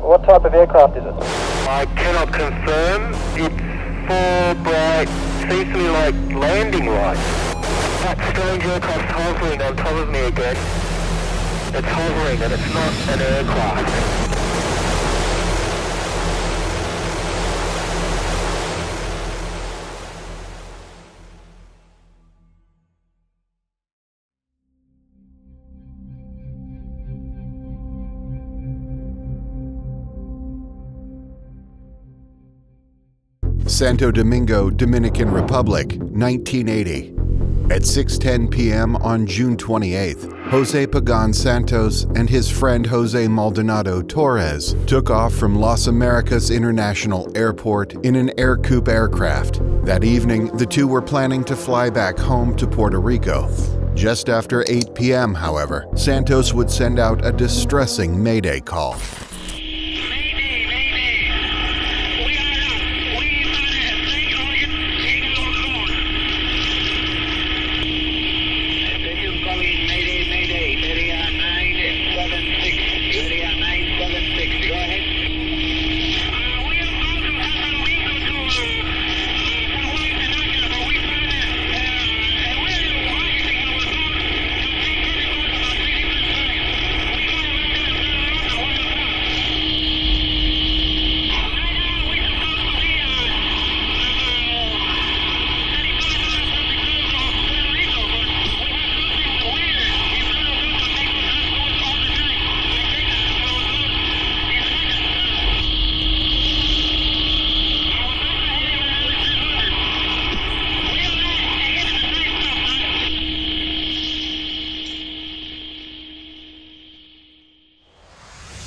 What type of aircraft is it? I cannot confirm. It's four bright, seems to me like landing lights. That strange aircraft's hovering on top of me again. It's hovering and it's not an aircraft. Santo Domingo, Dominican Republic, 1980. At 6:10 p.m. on June 28th, Jose Pagan Santos and his friend Jose Maldonado Torres took off from Las Americas International Airport in an Air Coupe aircraft. That evening, the two were planning to fly back home to Puerto Rico. Just after 8 p.m., however, Santos would send out a distressing mayday call.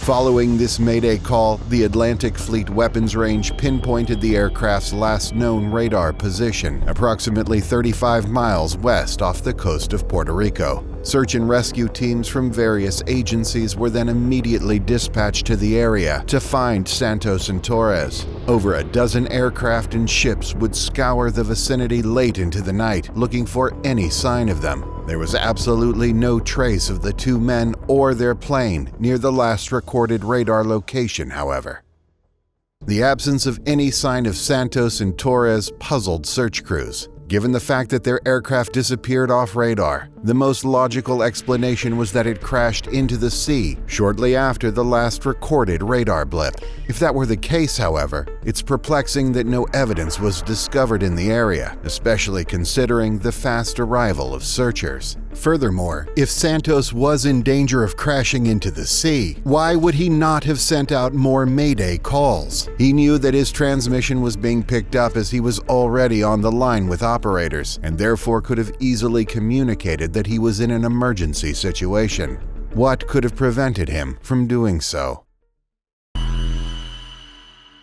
Following this mayday call, the Atlantic Fleet Weapons Range pinpointed the aircraft's last known radar position, approximately 35 miles west off the coast of Puerto Rico. Search and rescue teams from various agencies were then immediately dispatched to the area to find Santos and Torres. Over a dozen aircraft and ships would scour the vicinity late into the night, looking for any sign of them. There was absolutely no trace of the two men or their plane near the last recorded radar location, however. The absence of any sign of Santos and Torres puzzled search crews. Given the fact that their aircraft disappeared off radar, the most logical explanation was that it crashed into the sea shortly after the last recorded radar blip. If that were the case, however, it's perplexing that no evidence was discovered in the area, especially considering the fast arrival of searchers. Furthermore, if Santos was in danger of crashing into the sea, why would he not have sent out more mayday calls? He knew that his transmission was being picked up as he was already on the line with operators, and therefore could have easily communicated that he was in an emergency situation. What could have prevented him from doing so?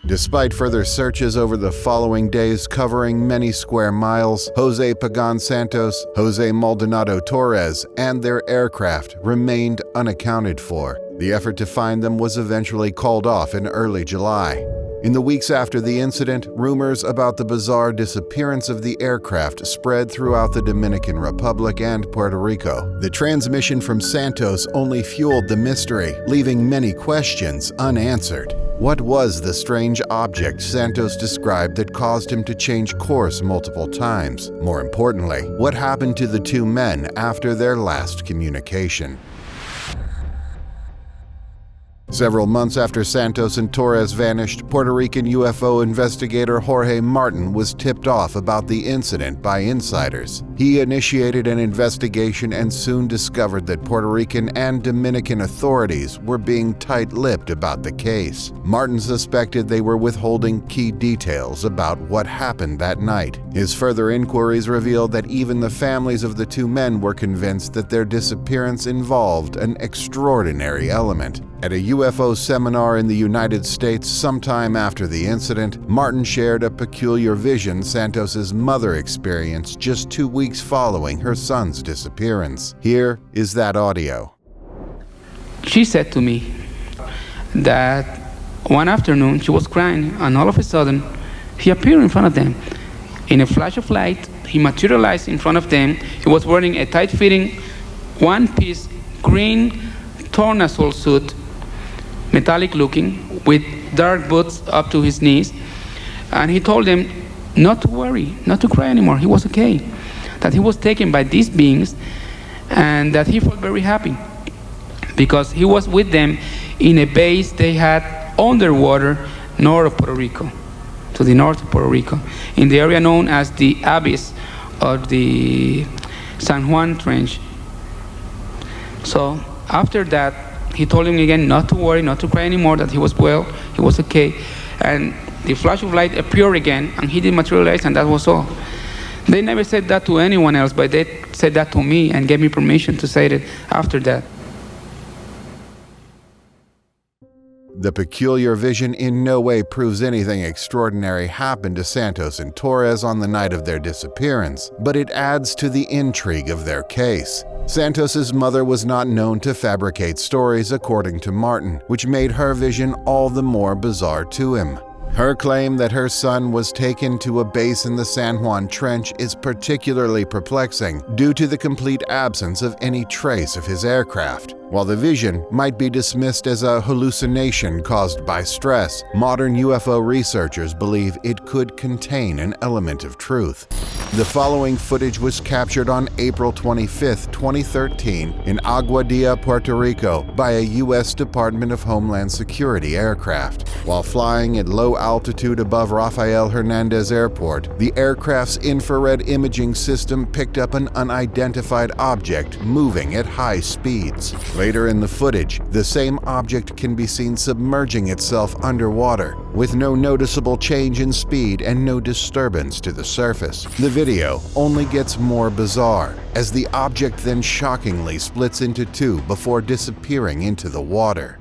Despite further searches over the following days covering many square miles, Jose Pagan Santos, Jose Maldonado Torres, and their aircraft remained unaccounted for. The effort to find them was eventually called off in early July. In the weeks after the incident, rumors about the bizarre disappearance of the aircraft spread throughout the Dominican Republic and Puerto Rico. The transmission from Santos only fueled the mystery, leaving many questions unanswered. What was the strange object Santos described that caused him to change course multiple times? More importantly, what happened to the two men after their last communication? Several months after Santos and Torres vanished, Puerto Rican UFO investigator Jorge Martin was tipped off about the incident by insiders. He initiated an investigation and soon discovered that Puerto Rican and Dominican authorities were being tight-lipped about the case. Martin suspected they were withholding key details about what happened that night. His further inquiries revealed that even the families of the two men were convinced that their disappearance involved an extraordinary element. At a UFO seminar in the United States sometime after the incident, Martin shared a peculiar vision Santos's mother experienced just 2 weeks following her son's disappearance. Here is that audio. She said to me that one afternoon she was crying, and all of a sudden he appeared in front of them. In a flash of light, he materialized in front of them. He was wearing a tight-fitting, one-piece green tornasol suit metallic looking, with dark boots up to his knees. And he told them not to worry, not to cry anymore. He was okay. That he was taken by these beings, and that he felt very happy because he was with them in a base they had underwater north of Puerto Rico, to the north of Puerto Rico, in the area known as the Abyss of the San Juan Trench. So after that, he told him again not to worry, not to cry anymore, that he was well, he was okay. And the flash of light appeared again, and he dematerialized, and that was all. They never said that to anyone else, but they said that to me and gave me permission to say it after that. The peculiar vision in no way proves anything extraordinary happened to Santos and Torres on the night of their disappearance, but it adds to the intrigue of their case. Santos's mother was not known to fabricate stories, according to Martin, which made her vision all the more bizarre to him. Her claim that her son was taken to a base in the San Juan Trench is particularly perplexing due to the complete absence of any trace of his aircraft. While the vision might be dismissed as a hallucination caused by stress, modern UFO researchers believe it could contain an element of truth. The following footage was captured on April 25, 2013 in Aguadilla, Puerto Rico by a U.S. Department of Homeland Security aircraft. While flying at low altitude above Rafael Hernandez Airport, the aircraft's infrared imaging system picked up an unidentified object moving at high speeds. Later in the footage, the same object can be seen submerging itself underwater, with no noticeable change in speed and no disturbance to the surface. The video only gets more bizarre, as the object then shockingly splits into two before disappearing into the water.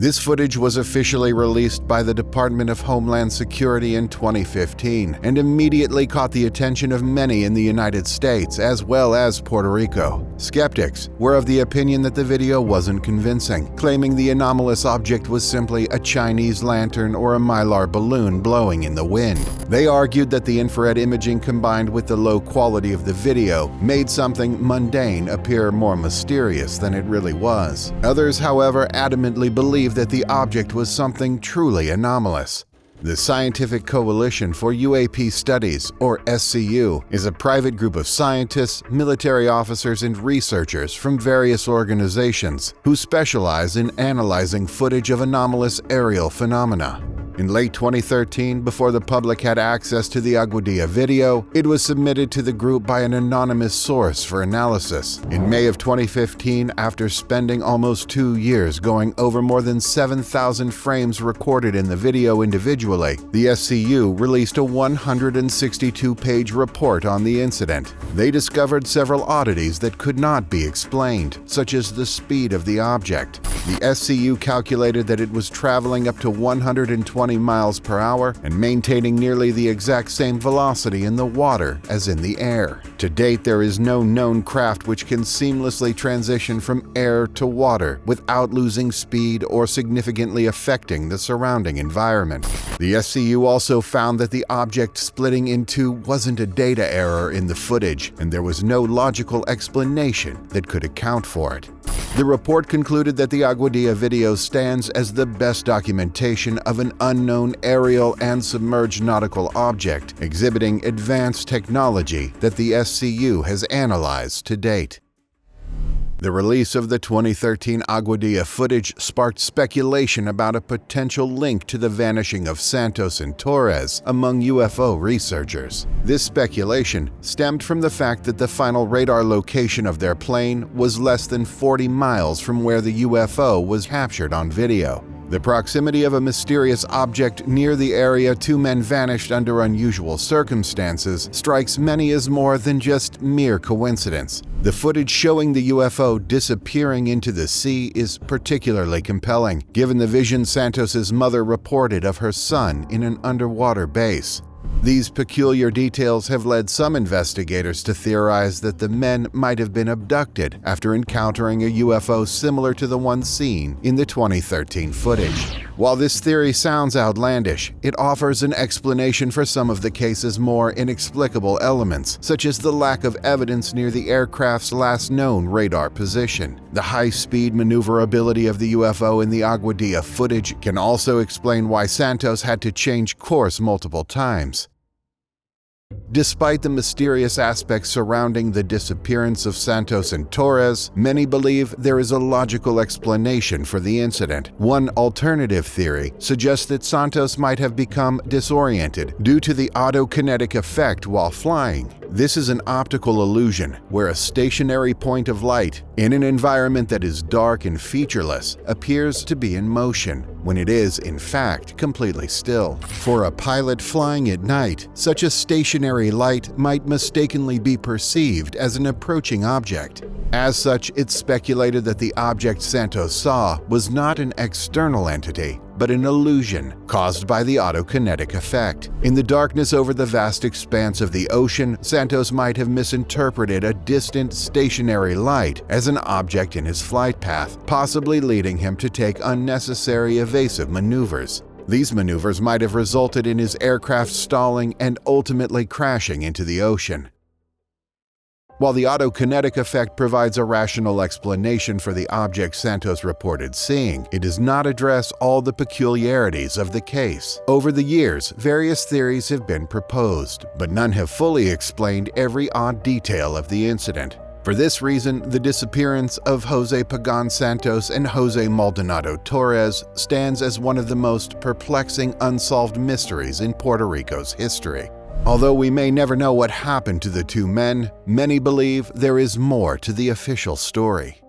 This footage was officially released by the Department of Homeland Security in 2015 and immediately caught the attention of many in the United States as well as Puerto Rico. Skeptics were of the opinion that the video wasn't convincing, claiming the anomalous object was simply a Chinese lantern or a mylar balloon blowing in the wind. They argued that the infrared imaging combined with the low quality of the video made something mundane appear more mysterious than it really was. Others, however, adamantly believed that the object was something truly anomalous. The Scientific Coalition for UAP Studies, or SCU, is a private group of scientists, military officers, and researchers from various organizations who specialize in analyzing footage of anomalous aerial phenomena. In late 2013, before the public had access to the Aguadilla video, it was submitted to the group by an anonymous source for analysis. In May of 2015, after spending almost 2 years going over more than 7,000 frames recorded in the video individually, the SCU released a 162-page report on the incident. They discovered several oddities that could not be explained, such as the speed of the object. The SCU calculated that it was traveling up to 120 miles per hour and maintaining nearly the exact same velocity in the water as in the air. To date, there is no known craft which can seamlessly transition from air to water without losing speed or significantly affecting the surrounding environment. The SCU also found that the object splitting in two wasn't a data error in the footage, and there was no logical explanation that could account for it. The report concluded that the Aguadilla video stands as the best documentation of an unknown aerial and submerged nautical object exhibiting advanced technology that the SCU has analyzed to date. The release of the 2013 Aguadilla footage sparked speculation about a potential link to the vanishing of Santos and Torres among UFO researchers. This speculation stemmed from the fact that the final radar location of their plane was less than 40 miles from where the UFO was captured on video. The proximity of a mysterious object near the area two men vanished under unusual circumstances strikes many as more than just mere coincidence. The footage showing the UFO disappearing into the sea is particularly compelling, given the vision Santos's mother reported of her son in an underwater base. These peculiar details have led some investigators to theorize that the men might have been abducted after encountering a UFO similar to the one seen in the 2013 footage. While this theory sounds outlandish, it offers an explanation for some of the case's more inexplicable elements, such as the lack of evidence near the aircraft's last known radar position. The high-speed maneuverability of the UFO in the Aguadilla footage can also explain why Santos had to change course multiple times. Despite the mysterious aspects surrounding the disappearance of Santos and Torres, many believe there is a logical explanation for the incident. One alternative theory suggests that Santos might have become disoriented due to the autokinetic effect while flying. This is an optical illusion where a stationary point of light in an environment that is dark and featureless appears to be in motion, when it is, in fact, completely still. For a pilot flying at night, such a stationary light might mistakenly be perceived as an approaching object. As such, it's speculated that the object Santos saw was not an external entity, but an illusion caused by the autokinetic effect. In the darkness over the vast expanse of the ocean, Santos might have misinterpreted a distant stationary light as an object in his flight path, possibly leading him to take unnecessary evasive maneuvers. These maneuvers might have resulted in his aircraft stalling and ultimately crashing into the ocean. While the autokinetic effect provides a rational explanation for the object Santos reported seeing, it does not address all the peculiarities of the case. Over the years, various theories have been proposed, but none have fully explained every odd detail of the incident. For this reason, the disappearance of Jose Pagan Santos and Jose Maldonado Torres stands as one of the most perplexing unsolved mysteries in Puerto Rico's history. Although we may never know what happened to the two men, many believe there is more to the official story.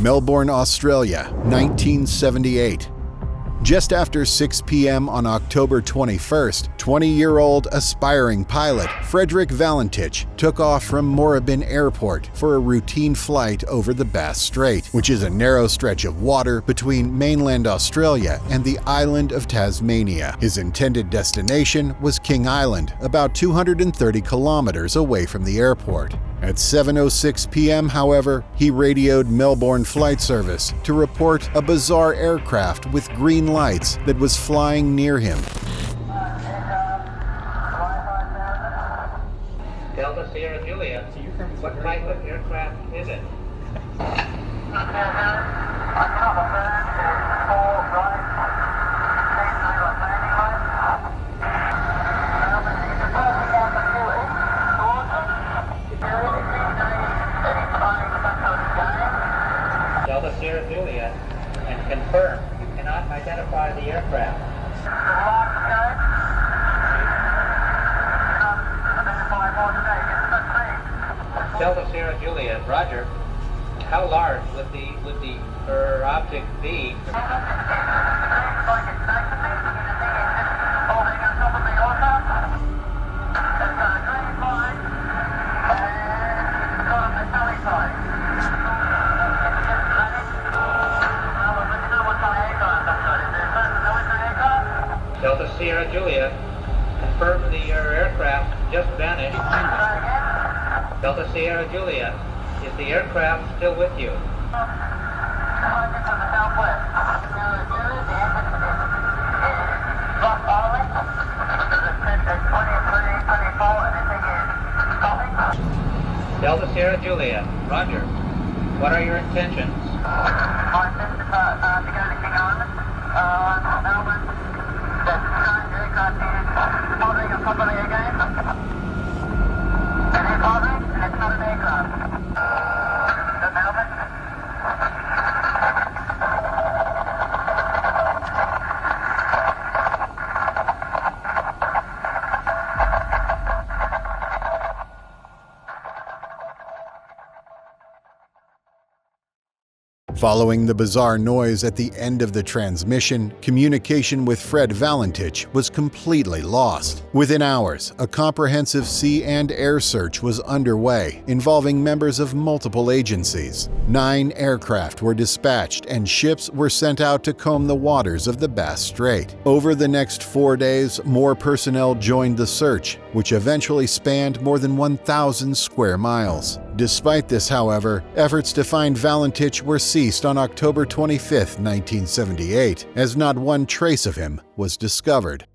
Melbourne, Australia, 1978. Just after 6 p.m. on October 21st, 20-year-old aspiring pilot Frederick Valentich took off from Moorabbin Airport for a routine flight over the Bass Strait, which is a narrow stretch of water between mainland Australia and the island of Tasmania. His intended destination was King Island, about 230 kilometers away from the airport. At 7:06 p.m., however, he radioed Melbourne Flight Service to report a bizarre aircraft with green lights that was flying near him. Delta Sierra Julia, what type of aircraft is it? Delta Sierra Julia, and confirm you cannot identify the aircraft. Delta Sierra Julia, Roger. How large would the object be? Delta Sierra Julia, confirm the aircraft just vanished. Delta Sierra Julia, is the aircraft still with you? Delta Sierra Julia, Roger. What are your intentions? My intentions are to go to King Island, Melbourne. The strange aircraft is hovering on top of me again. It is hovering, and it's not an aircraft. Following the bizarre noise at the end of the transmission, communication with Fred Valentich was completely lost. Within hours, a comprehensive sea and air search was underway, involving members of multiple agencies. 9 aircraft were dispatched and ships were sent out to comb the waters of the Bass Strait. Over the next 4 days, more personnel joined the search, which eventually spanned more than 1,000 square miles. Despite this, however, efforts to find Valentich were ceased on October 25, 1978, as not one trace of him was discovered.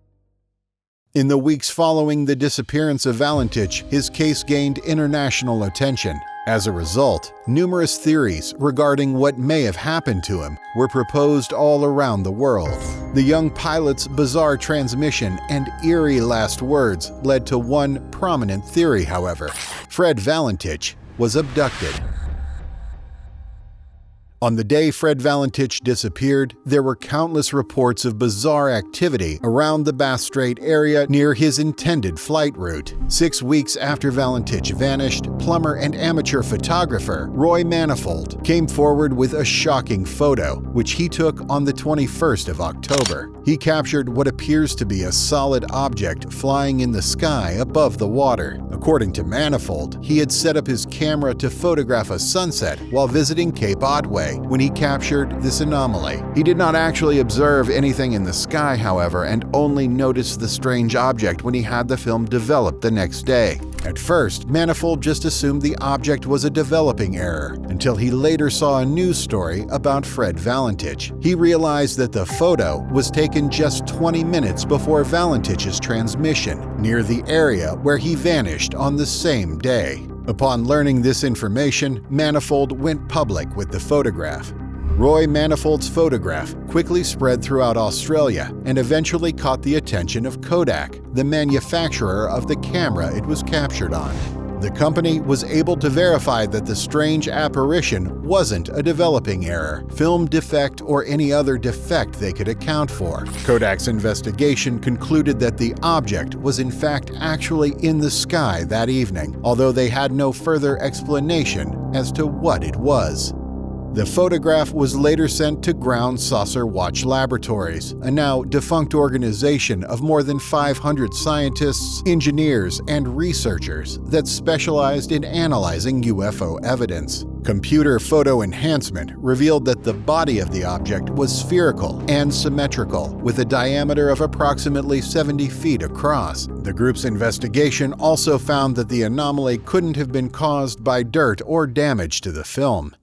In the weeks following the disappearance of Valentich, his case gained international attention. As a result, numerous theories regarding what may have happened to him were proposed all around the world. The young pilot's bizarre transmission and eerie last words led to one prominent theory, however. Fred Valentich was abducted. On the day Fred Valentich disappeared, there were countless reports of bizarre activity around the Bass Strait area near his intended flight route. 6 weeks after Valentich vanished, plumber and amateur photographer Roy Manifold came forward with a shocking photo, which he took on the 21st of October. He captured what appears to be a solid object flying in the sky above the water. According to Manifold, he had set up his camera to photograph a sunset while visiting Cape Otway when he captured this anomaly. He did not actually observe anything in the sky, however, and only noticed the strange object when he had the film developed the next day. At first, Manifold just assumed the object was a developing error, until he later saw a news story about Fred Valentich. He realized that the photo was taken just 20 minutes before Valentich's transmission, near the area where he vanished on the same day. Upon learning this information, Manifold went public with the photograph. Roy Manifold's photograph quickly spread throughout Australia and eventually caught the attention of Kodak, the manufacturer of the camera it was captured on. The company was able to verify that the strange apparition wasn't a developing error, film defect, or any other defect they could account for. Kodak's investigation concluded that the object was in fact actually in the sky that evening, although they had no further explanation as to what it was. The photograph was later sent to Ground Saucer Watch Laboratories, a now defunct organization of more than 500 scientists, engineers, and researchers that specialized in analyzing UFO evidence. Computer photo enhancement revealed that the body of the object was spherical and symmetrical, with a diameter of approximately 70 feet across. The group's investigation also found that the anomaly couldn't have been caused by dirt or damage to the film.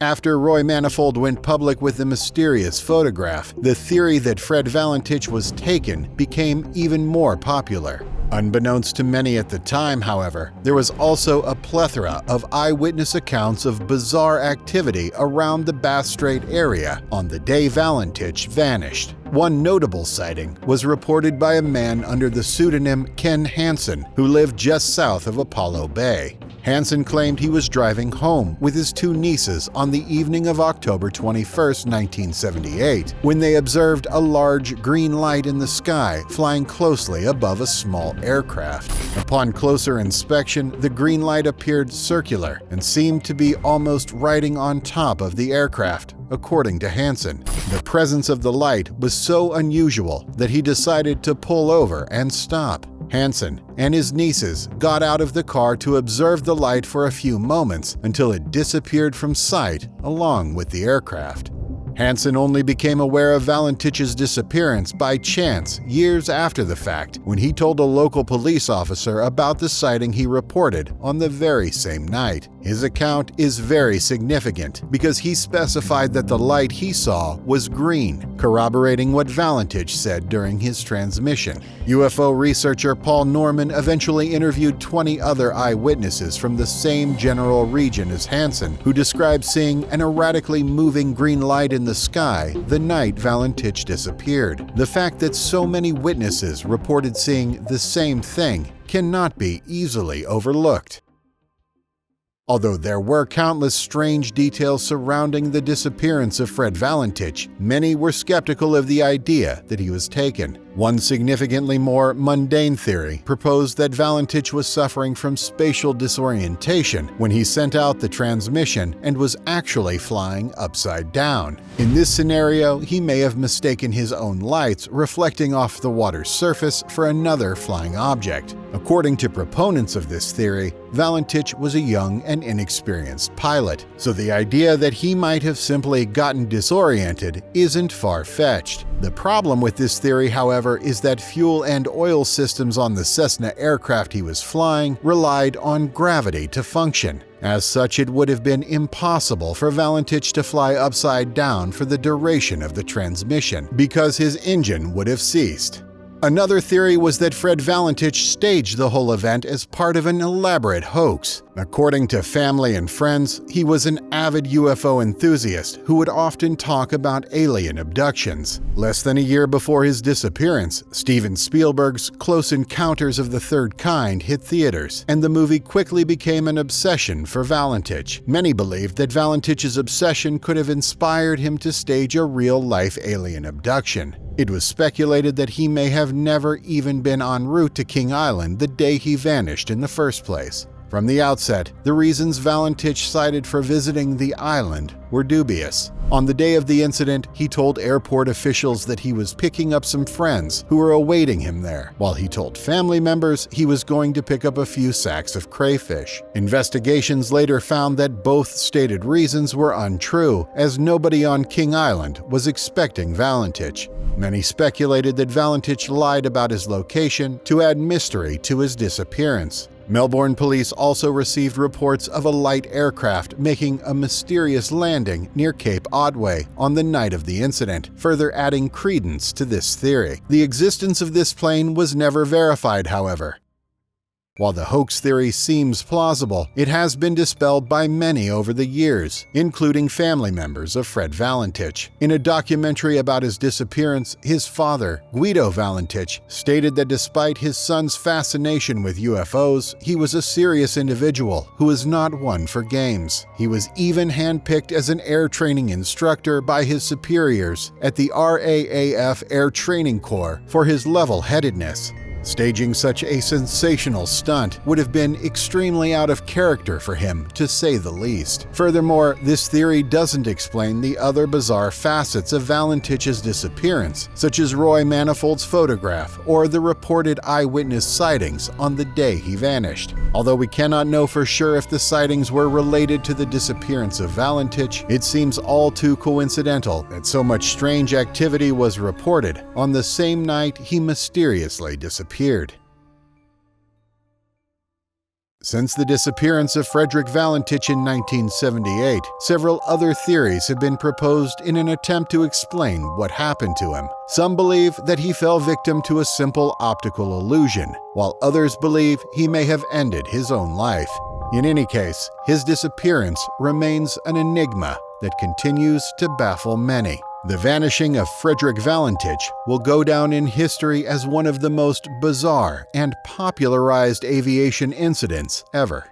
After Roy Manifold went public with the mysterious photograph, the theory that Fred Valentich was taken became even more popular. Unbeknownst to many at the time, however, there was also a plethora of eyewitness accounts of bizarre activity around the Bass Strait area on the day Valentich vanished. One notable sighting was reported by a man under the pseudonym Ken Hansen, who lived just south of Apollo Bay. Hansen claimed he was driving home with his 2 nieces on the evening of October 21, 1978, when they observed a large green light in the sky flying closely above a small aircraft. Upon closer inspection, the green light appeared circular and seemed to be almost riding on top of the aircraft, according to Hansen. The presence of the light was so unusual that he decided to pull over and stop. Hansen and his nieces got out of the car to observe the light for a few moments until it disappeared from sight along with the aircraft. Hansen only became aware of Valentich's disappearance by chance years after the fact, when he told a local police officer about the sighting he reported on the very same night. His account is very significant because he specified that the light he saw was green, corroborating what Valentich said during his transmission. UFO researcher Paul Norman eventually interviewed 20 other eyewitnesses from the same general region as Hansen, who described seeing an erratically moving green light in the sky the night Valentich disappeared. The fact that so many witnesses reported seeing the same thing cannot be easily overlooked. Although there were countless strange details surrounding the disappearance of Fred Valentich, many were skeptical of the idea that he was taken. One significantly more mundane theory proposed that Valentich was suffering from spatial disorientation when he sent out the transmission and was actually flying upside down. In this scenario, he may have mistaken his own lights reflecting off the water's surface for another flying object. According to proponents of this theory, Valentich was a young and inexperienced pilot, so the idea that he might have simply gotten disoriented isn't far-fetched. The problem with this theory, however, is that fuel and oil systems on the Cessna aircraft he was flying relied on gravity to function. As such, it would have been impossible for Valentich to fly upside down for the duration of the transmission, because his engine would have ceased. Another theory was that Fred Valentich staged the whole event as part of an elaborate hoax. According to family and friends, he was an avid UFO enthusiast who would often talk about alien abductions. Less than a year before his disappearance, Steven Spielberg's Close Encounters of the Third Kind hit theaters, and the movie quickly became an obsession for Valentich. Many believed that Valentich's obsession could have inspired him to stage a real-life alien abduction. It was speculated that he may have never even been en route to King Island the day he vanished in the first place. From the outset, the reasons Valentich cited for visiting the island were dubious. On the day of the incident, he told airport officials that he was picking up some friends who were awaiting him there, while he told family members he was going to pick up a few sacks of crayfish. Investigations later found that both stated reasons were untrue, as nobody on King Island was expecting Valentich. Many speculated that Valentich lied about his location to add mystery to his disappearance. Melbourne police also received reports of a light aircraft making a mysterious landing near Cape Otway on the night of the incident, further adding credence to this theory. The existence of this plane was never verified, however. While the hoax theory seems plausible, it has been dispelled by many over the years, including family members of Fred Valentich. In a documentary about his disappearance, his father, Guido Valentich, stated that despite his son's fascination with UFOs, he was a serious individual who was not one for games. He was even handpicked as an air training instructor by his superiors at the RAAF Air Training Corps for his level-headedness. Staging such a sensational stunt would have been extremely out of character for him, to say the least. Furthermore, this theory doesn't explain the other bizarre facets of Valentich's disappearance, such as Roy Manifold's photograph or the reported eyewitness sightings on the day he vanished. Although we cannot know for sure if the sightings were related to the disappearance of Valentich, it seems all too coincidental that so much strange activity was reported on the same night he mysteriously disappeared. Since the disappearance of Frederick Valentich in 1978, several other theories have been proposed in an attempt to explain what happened to him. Some believe that he fell victim to a simple optical illusion, while others believe he may have ended his own life. In any case, his disappearance remains an enigma that continues to baffle many. The vanishing of Frederick Valentich will go down in history as one of the most bizarre and popularized aviation incidents ever.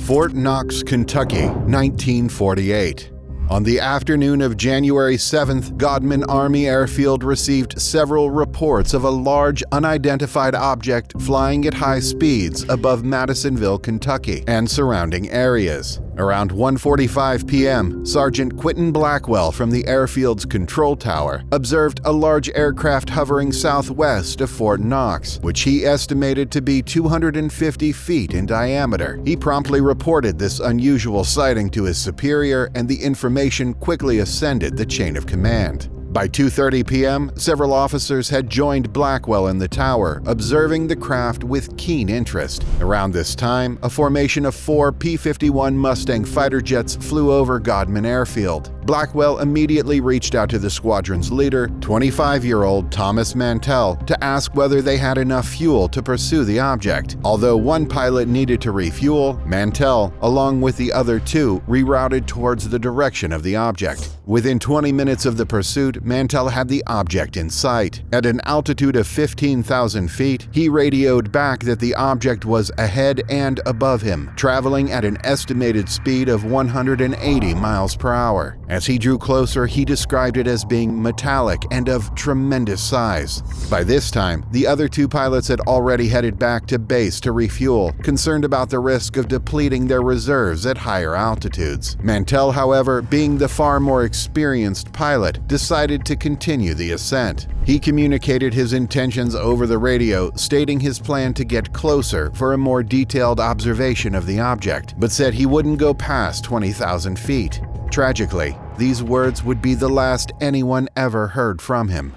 Fort Knox, Kentucky, 1948. On the afternoon of January 7th, Godman Army Airfield received several reports of a large unidentified object flying at high speeds above Madisonville, Kentucky, and surrounding areas. Around 1:45 p.m., Sergeant Quentin Blackwell from the airfield's control tower observed a large aircraft hovering southwest of Fort Knox, which he estimated to be 250 feet in diameter. He promptly reported this unusual sighting to his superior, and the information quickly ascended the chain of command. By 2:30 p.m., several officers had joined Blackwell in the tower, observing the craft with keen interest. Around this time, a formation of 4 P-51 Mustang fighter jets flew over Godman Airfield. Blackwell immediately reached out to the squadron's leader, 25-year-old Thomas Mantell, to ask whether they had enough fuel to pursue the object. Although one pilot needed to refuel, Mantell, along with the other two, rerouted towards the direction of the object. Within 20 minutes of the pursuit, Mantell had the object in sight. At an altitude of 15,000 feet, he radioed back that the object was ahead and above him, traveling at an estimated speed of 180 miles per hour. As he drew closer, he described it as being metallic and of tremendous size. By this time, the other two pilots had already headed back to base to refuel, concerned about the risk of depleting their reserves at higher altitudes. Mantell, however, being the far more experienced pilot, decided to continue the ascent. He communicated his intentions over the radio, stating his plan to get closer for a more detailed observation of the object, but said he wouldn't go past 20,000 feet. Tragically, these words would be the last anyone ever heard from him.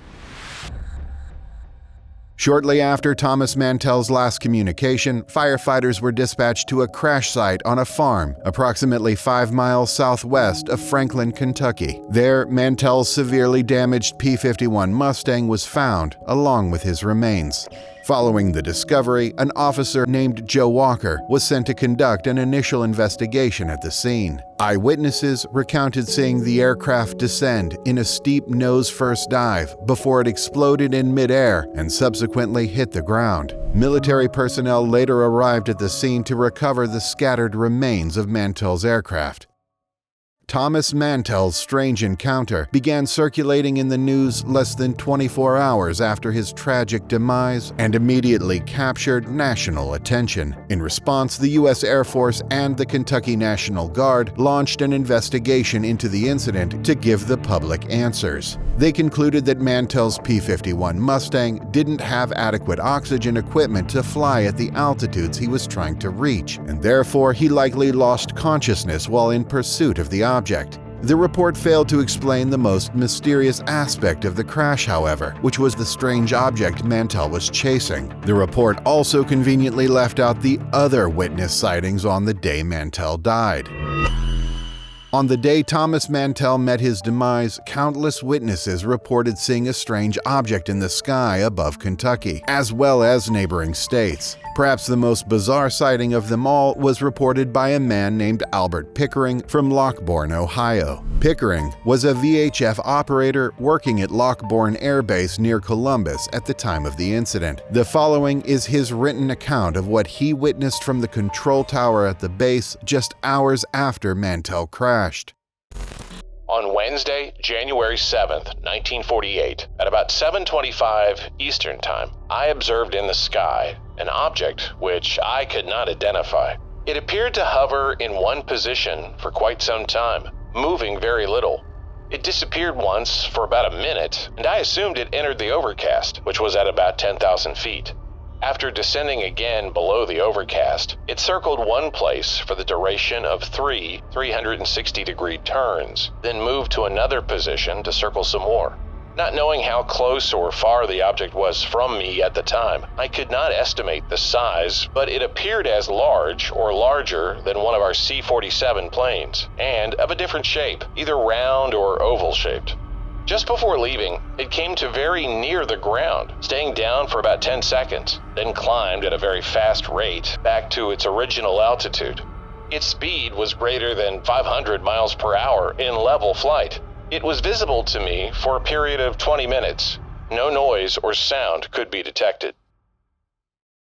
Shortly after Thomas Mantell's last communication, firefighters were dispatched to a crash site on a farm approximately 5 miles southwest of Franklin, Kentucky. There, Mantell's severely damaged P-51 Mustang was found, along with his remains. Following the discovery, an officer named Joe Walker was sent to conduct an initial investigation at the scene. Eyewitnesses recounted seeing the aircraft descend in a steep nose-first dive before it exploded in midair and subsequently hit the ground. Military personnel later arrived at the scene to recover the scattered remains of Mantell's aircraft. Thomas Mantell's strange encounter began circulating in the news less than 24 hours after his tragic demise and immediately captured national attention. In response, the U.S. Air Force and the Kentucky National Guard launched an investigation into the incident to give the public answers. They concluded that Mantell's P-51 Mustang didn't have adequate oxygen equipment to fly at the altitudes he was trying to reach, and therefore he likely lost consciousness while in pursuit of the object. The report failed to explain the most mysterious aspect of the crash, however, which was the strange object Mantell was chasing. The report also conveniently left out the other witness sightings on the day Mantell died. On the day Thomas Mantell met his demise, countless witnesses reported seeing a strange object in the sky above Kentucky, as well as neighboring states. Perhaps the most bizarre sighting of them all was reported by a man named Albert Pickering from Lockbourne, Ohio. Pickering was a VHF operator working at Lockbourne Air Base near Columbus at the time of the incident. The following is his written account of what he witnessed from the control tower at the base just hours after Mantell crashed. On Wednesday, January 7th, 1948, at about 7:25 Eastern Time, I observed in the sky an object which I could not identify. It appeared to hover in one position for quite some time, moving very little. It disappeared once for about a minute, and I assumed it entered the overcast, which was at about 10,000 feet. After descending again below the overcast, it circled one place for the duration of 3 360-degree turns, then moved to another position to circle some more. Not knowing how close or far the object was from me at the time, I could not estimate the size, but it appeared as large or larger than one of our C-47 planes, and of a different shape, either round or oval-shaped. Just before leaving, it came to very near the ground, staying down for about 10 seconds, then climbed at a very fast rate back to its original altitude. Its speed was greater than 500 miles per hour in level flight. It was visible to me for a period of 20 minutes. No noise or sound could be detected.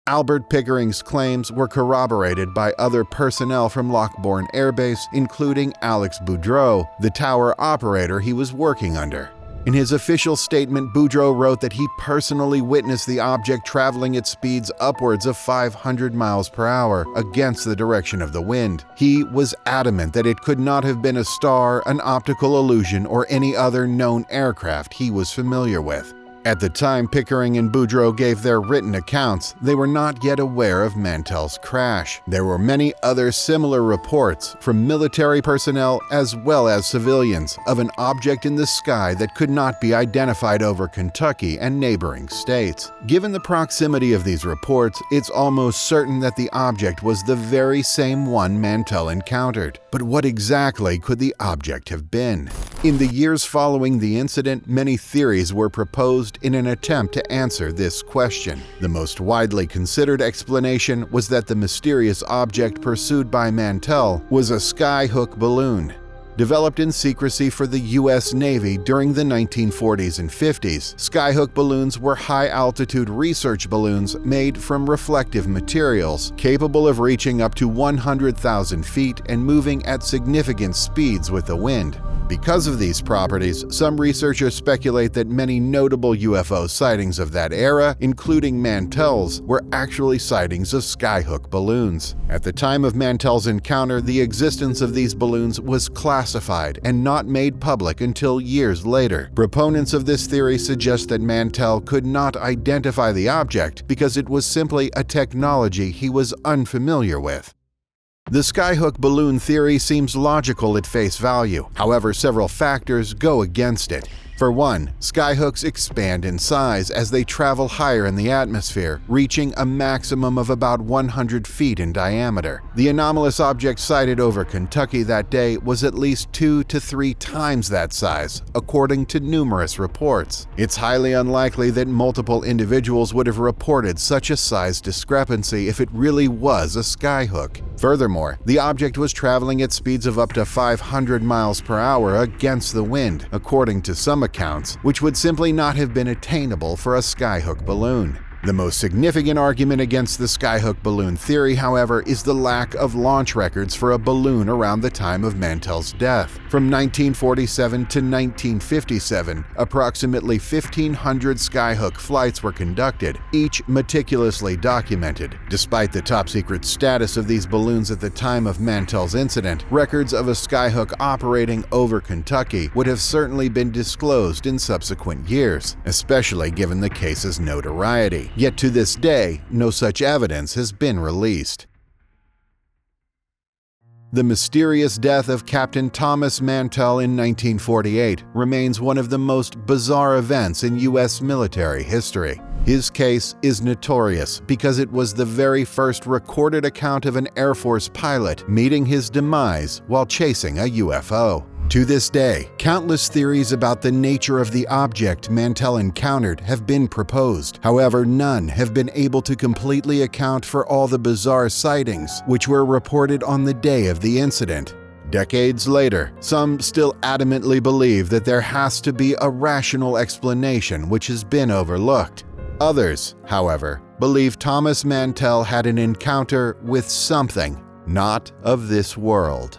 Albert Pickering's claims were corroborated by other personnel from Lockbourne Air Base, including Alex Boudreau, the tower operator he was working under. In his official statement, Boudreau wrote that he personally witnessed the object traveling at speeds upwards of 500 miles per hour against the direction of the wind. He was adamant that it could not have been a star, an optical illusion, or any other known aircraft he was familiar with. At the time Pickering and Boudreaux gave their written accounts, they were not yet aware of Mantell's crash. There were many other similar reports from military personnel as well as civilians of an object in the sky that could not be identified over Kentucky and neighboring states. Given the proximity of these reports, it's almost certain that the object was the very same one Mantell encountered. But what exactly could the object have been? In the years following the incident, many theories were proposed in an attempt to answer this question. The most widely considered explanation was that the mysterious object pursued by Mantell was a skyhook balloon. Developed in secrecy for the U.S. Navy during the 1940s and 50s, skyhook balloons were high-altitude research balloons made from reflective materials, capable of reaching up to 100,000 feet and moving at significant speeds with the wind. Because of these properties, some researchers speculate that many notable UFO sightings of that era, including Mantell's, were actually sightings of skyhook balloons. At the time of Mantell's encounter, the existence of these balloons was classified and not made public until years later. Proponents of this theory suggest that Mantell could not identify the object because it was simply a technology he was unfamiliar with. The skyhook balloon theory seems logical at face value. However, several factors go against it. For one, skyhooks expand in size as they travel higher in the atmosphere, reaching a maximum of about 100 feet in diameter. The anomalous object sighted over Kentucky that day was at least 2 to 3 times that size, according to numerous reports. It's highly unlikely that multiple individuals would have reported such a size discrepancy if it really was a skyhook. Furthermore, the object was traveling at speeds of up to 500 miles per hour against the wind, according to some accounts, which would simply not have been attainable for a skyhook balloon. The most significant argument against the skyhook balloon theory, however, is the lack of launch records for a balloon around the time of Mantell's death. From 1947 to 1957, approximately 1,500 skyhook flights were conducted, each meticulously documented. Despite the top-secret status of these balloons at the time of Mantell's incident, records of a skyhook operating over Kentucky would have certainly been disclosed in subsequent years, especially given the case's notoriety. Yet to this day, no such evidence has been released. The mysterious death of Captain Thomas Mantell in 1948 remains one of the most bizarre events in U.S. military history. His case is notorious because it was the very first recorded account of an Air Force pilot meeting his demise while chasing a UFO. To this day, countless theories about the nature of the object Mantell encountered have been proposed. However, none have been able to completely account for all the bizarre sightings which were reported on the day of the incident. Decades later, some still adamantly believe that there has to be a rational explanation which has been overlooked. Others, however, believe Thomas Mantell had an encounter with something not of this world.